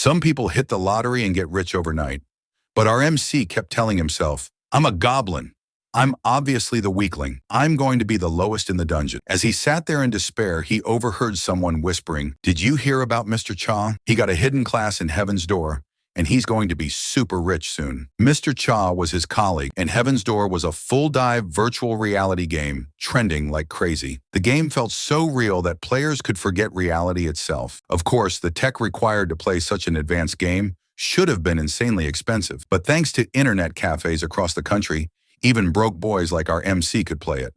Some people hit the lottery and get rich overnight. But our MC kept telling himself, I'm a goblin. I'm obviously the weakling. I'm going to be the lowest in the dungeon. As he sat there in despair, he overheard someone whispering, did you hear about Mr. Cha? He got a hidden class in Heaven's Door, and he's going to be super rich soon. Mr. Cha was his colleague, and Heaven's Door was a full-dive virtual reality game, trending like crazy. The game felt so real that players could forget reality itself. Of course, the tech required to play such an advanced game should have been insanely expensive, but thanks to internet cafes across the country, even broke boys like our MC could play it.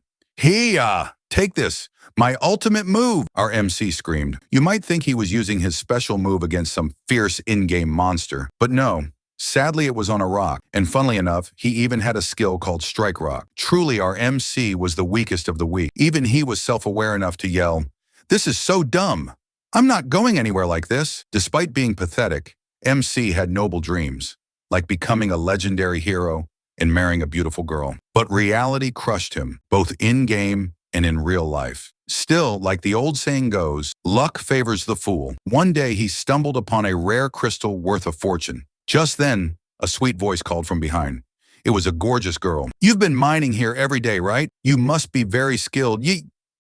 Take this, my ultimate move, our MC screamed. You might think he was using his special move against some fierce in-game monster, but no. Sadly, it was on a rock, and funnily enough, he even had a skill called Strike Rock. Truly, our MC was the weakest of the weak. Even he was self-aware enough to yell, this is so dumb. I'm not going anywhere like this. Despite being pathetic, MC had noble dreams, like becoming a legendary hero and marrying a beautiful girl. But reality crushed him, both in-game and in real life. Still, like the old saying goes, luck favors the fool. One day he stumbled upon a rare crystal worth a fortune. Just then, a sweet voice called from behind. It was a gorgeous girl. You've been mining here every day, right? You must be very skilled.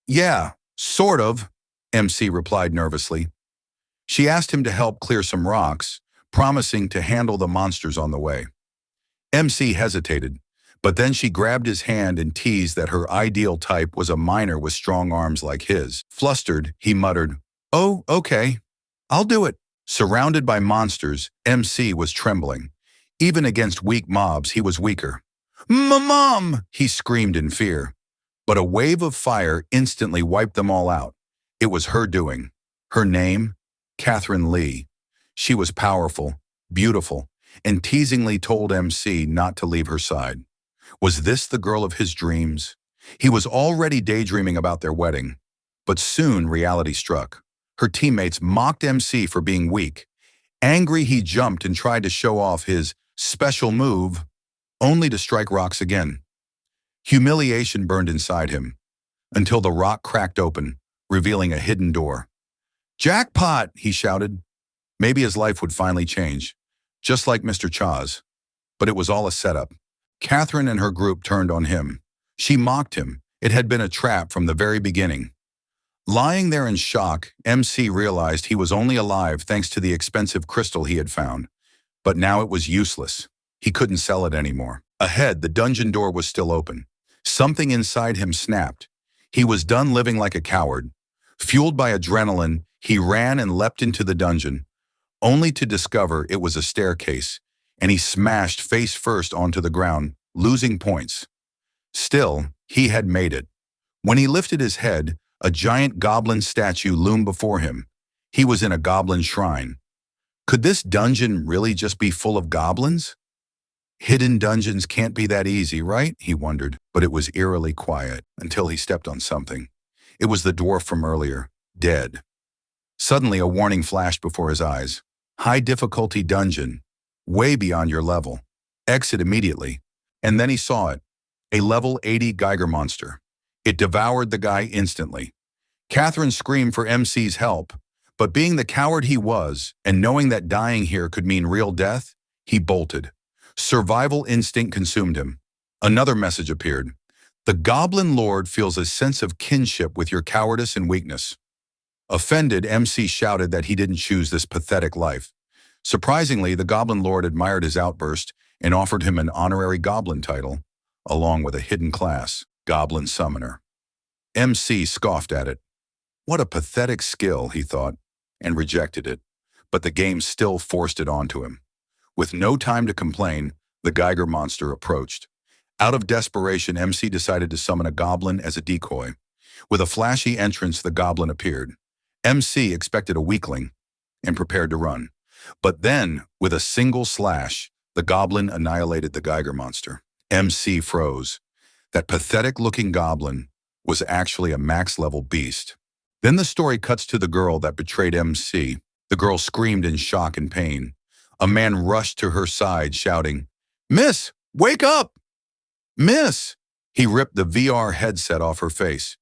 Yeah, sort of, MC replied nervously. She asked him to help clear some rocks, promising to handle the monsters on the way. MC hesitated, but then she grabbed his hand and teased that her ideal type was a miner with strong arms like his. Flustered, he muttered, oh, okay, I'll do it. Surrounded by monsters, MC was trembling. Even against weak mobs, he was weaker. Mom! He screamed in fear. But a wave of fire instantly wiped them all out. It was her doing. Her name? Catherine Lee. She was powerful, beautiful, and teasingly told MC not to leave her side. Was this the girl of his dreams? He was already daydreaming about their wedding. But soon reality struck. Her teammates mocked MC for being weak. Angry, he jumped and tried to show off his special move, only to strike rocks again. Humiliation burned inside him, until the rock cracked open, revealing a hidden door. Jackpot, he shouted. Maybe his life would finally change, just like Mr. Cha's. But it was all a setup. Catherine and her group turned on him. She mocked him. It had been a trap from the very beginning. Lying there in shock, MC realized he was only alive thanks to the expensive crystal he had found. But now it was useless. He couldn't sell it anymore. Ahead, the dungeon door was still open. Something inside him snapped. He was done living like a coward. Fueled by adrenaline, he ran and leapt into the dungeon, only to discover it was a staircase, and he smashed face first onto the ground, losing points. Still, he had made it. When he lifted his head, a giant goblin statue loomed before him. He was in a goblin shrine. Could this dungeon really just be full of goblins? Hidden dungeons can't be that easy, right? He wondered, but it was eerily quiet until he stepped on something. It was the dwarf from earlier, dead. Suddenly, a warning flashed before his eyes. High difficulty dungeon, way beyond your level. Exit immediately. And then he saw it, a level 80 Geiger monster. It devoured the guy instantly. Catherine screamed for MC's help, but being the coward he was, and knowing that dying here could mean real death, he bolted. Survival instinct consumed him. Another message appeared. The Goblin Lord feels a sense of kinship with your cowardice and weakness. Offended, MC shouted that he didn't choose this pathetic life. Surprisingly, the Goblin Lord admired his outburst and offered him an honorary goblin title, along with a hidden class, Goblin Summoner. MC scoffed at it. What a pathetic skill, he thought, and rejected it, but the game still forced it onto him. With no time to complain, the Geiger monster approached. Out of desperation, MC decided to summon a goblin as a decoy. With a flashy entrance, the goblin appeared. MC expected a weakling and prepared to run. But then, with a single slash, the goblin annihilated the Geiger monster. MC froze. That pathetic-looking goblin was actually a max-level beast. Then the story cuts to the girl that betrayed MC. The girl screamed in shock and pain. A man rushed to her side, shouting, "Miss, wake up! Miss!" He ripped the VR headset off her face.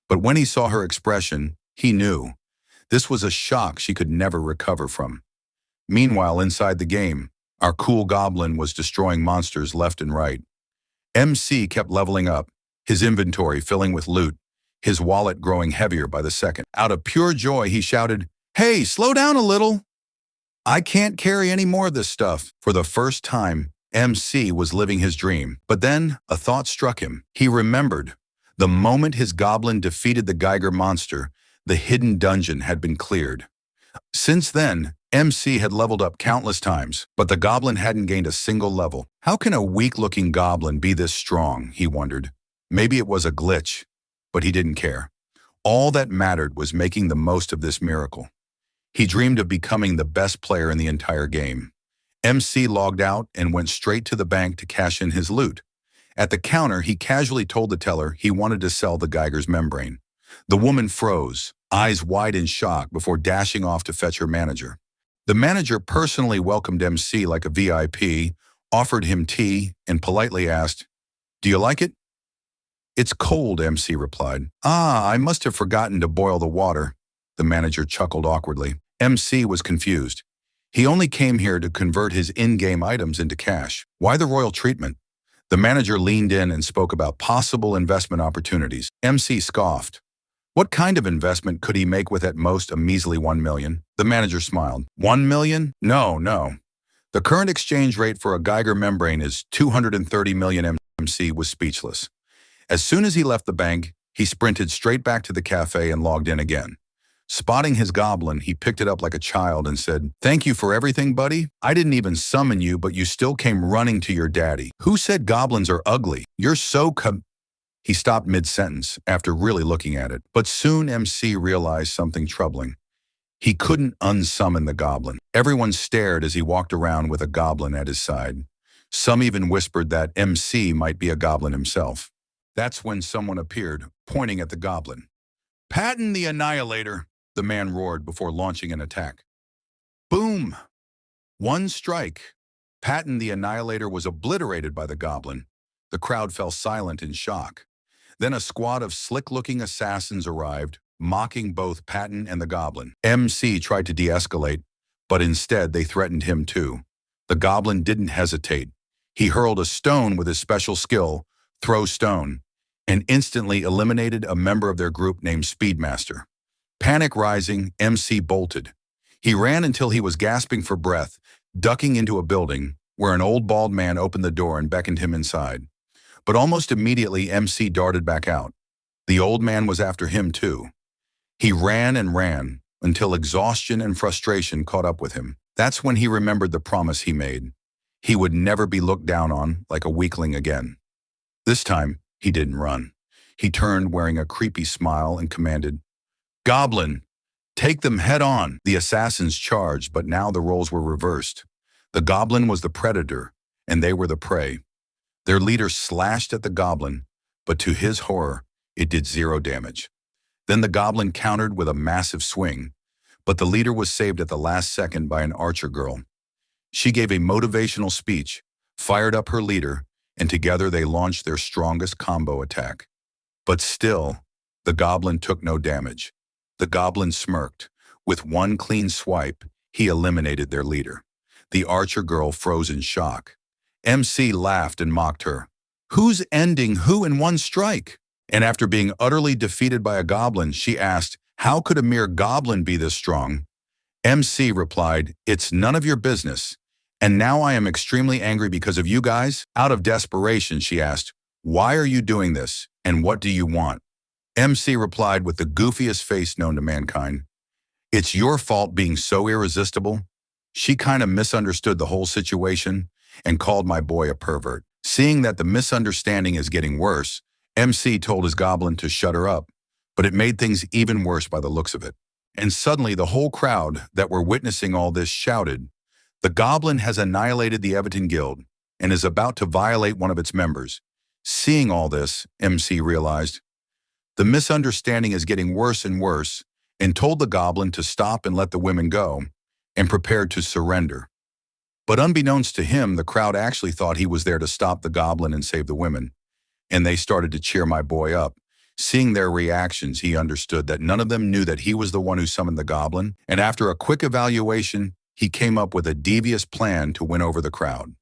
But when he saw her expression, he knew. This was a shock she could never recover from. Meanwhile, inside the game, our cool goblin was destroying monsters left and right. MC kept leveling up, his inventory filling with loot, his wallet growing heavier by the second. Out of pure joy, he shouted, "Hey, slow down a little! I can't carry any more of this stuff." For the first time, MC was living his dream. But then, a thought struck him. He remembered. The moment his goblin defeated the Geiger monster, the hidden dungeon had been cleared. Since then, MC had leveled up countless times, but the goblin hadn't gained a single level. How can a weak-looking goblin be this strong, he wondered. Maybe it was a glitch, but he didn't care. All that mattered was making the most of this miracle. He dreamed of becoming the best player in the entire game. MC logged out and went straight to the bank to cash in his loot. At the counter, he casually told the teller he wanted to sell the Geiger's membrane. The woman froze, eyes wide in shock, before dashing off to fetch her manager. The manager personally welcomed MC like a VIP, offered him tea, and politely asked, "Do you like it?" "It's cold," MC replied. "Ah, I must have forgotten to boil the water." The manager chuckled awkwardly. MC was confused. He only came here to convert his in-game items into cash. Why the royal treatment? The manager leaned in and spoke about possible investment opportunities. MC scoffed. What kind of investment could he make with at most a measly 1 million? The manager smiled. 1 million? No, no. The current exchange rate for a Geiger membrane is 230 million. MC was speechless. As soon as he left the bank, he sprinted straight back to the cafe and logged in again. Spotting his goblin, he picked it up like a child and said, "Thank you for everything, buddy. I didn't even summon you, but you still came running to your daddy. Who said goblins are ugly? You're so He stopped mid-sentence after really looking at it, but soon MC realized something troubling. He couldn't unsummon the goblin. Everyone stared as he walked around with a goblin at his side. Some even whispered that MC might be a goblin himself. That's when someone appeared, pointing at the goblin. "Patton the Annihilator," the man roared before launching an attack. Boom! One strike. Patton the Annihilator was obliterated by the goblin. The crowd fell silent in shock. Then a squad of slick-looking assassins arrived, mocking both Patton and the goblin. MC tried to de-escalate, but instead they threatened him too. The goblin didn't hesitate. He hurled a stone with his special skill, Throw Stone, and instantly eliminated a member of their group named Speedmaster. Panic rising, MC bolted. He ran until he was gasping for breath, ducking into a building, where an old bald man opened the door and beckoned him inside. But almost immediately, MC darted back out. The old man was after him too. He ran and ran until exhaustion and frustration caught up with him. That's when he remembered the promise he made. He would never be looked down on like a weakling again. This time, he didn't run. He turned wearing a creepy smile and commanded, "Goblin, take them head on." The assassins charged, but now the roles were reversed. The goblin was the predator, and they were the prey. Their leader slashed at the goblin, but to his horror, it did 0 damage. Then the goblin countered with a massive swing, but the leader was saved at the last second by an archer girl. She gave a motivational speech, fired up her leader, and together they launched their strongest combo attack. But still, the goblin took no damage. The goblin smirked. With one clean swipe, he eliminated their leader. The archer girl froze in shock. MC laughed and mocked her. "Who's ending who in one strike?" And after being utterly defeated by a goblin, she asked, "How could a mere goblin be this strong?" MC replied, "It's none of your business. And now I am extremely angry because of you guys." Out of desperation, she asked, "Why are you doing this? And what do you want?" MC replied with the goofiest face known to mankind, "It's your fault being so irresistible." She kind of misunderstood the whole situation and called my boy a pervert. Seeing that the misunderstanding is getting worse, MC told his goblin to shut her up, but it made things even worse by the looks of it. And suddenly the whole crowd that were witnessing all this shouted, "The goblin has annihilated the Everton Guild and is about to violate one of its members." Seeing all this, MC realized, the misunderstanding is getting worse and worse, and told the goblin to stop and let the women go, and prepared to surrender. But unbeknownst to him, the crowd actually thought he was there to stop the goblin and save the women, and they started to cheer my boy up. Seeing their reactions, he understood that none of them knew that he was the one who summoned the goblin, and after a quick evaluation, he came up with a devious plan to win over the crowd.